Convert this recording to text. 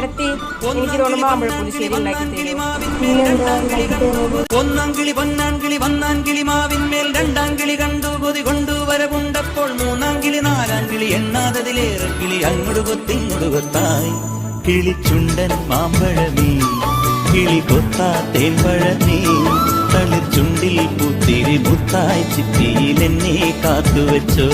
ഏടത്തി എനിക്ക് മാമ്പഴപ്പുളിശ്ശേരി ഉണ്ടാക്കി തരും. ഒന്നാങ്കിളി പൊന്നാങ്കിളി വന്നാങ്കിളി മാവിന്മേൽ രണ്ടാങ്കിളി കണ്ടു കൊതി കൊണ്ടു വരവുണ്ടപ്പോൾ മൂന്നാങ്കിളി നാലാങ്കിളി എണ്ണാതതിലേറെ കിളി അങ്ങോട്ട് കൊത്തിങ്ങോട്ട് കൊത്തായി കിളിച്ചുണ്ടൻ മാമ്പഴമീ കിളി കൊത്താ തേൻപഴമീ തളിർ ചുണ്ടിൽ പുത്തിരി മുത്തായി ചിറ്റിയിൽ എന്നെ കാത്തുവച്ചോ.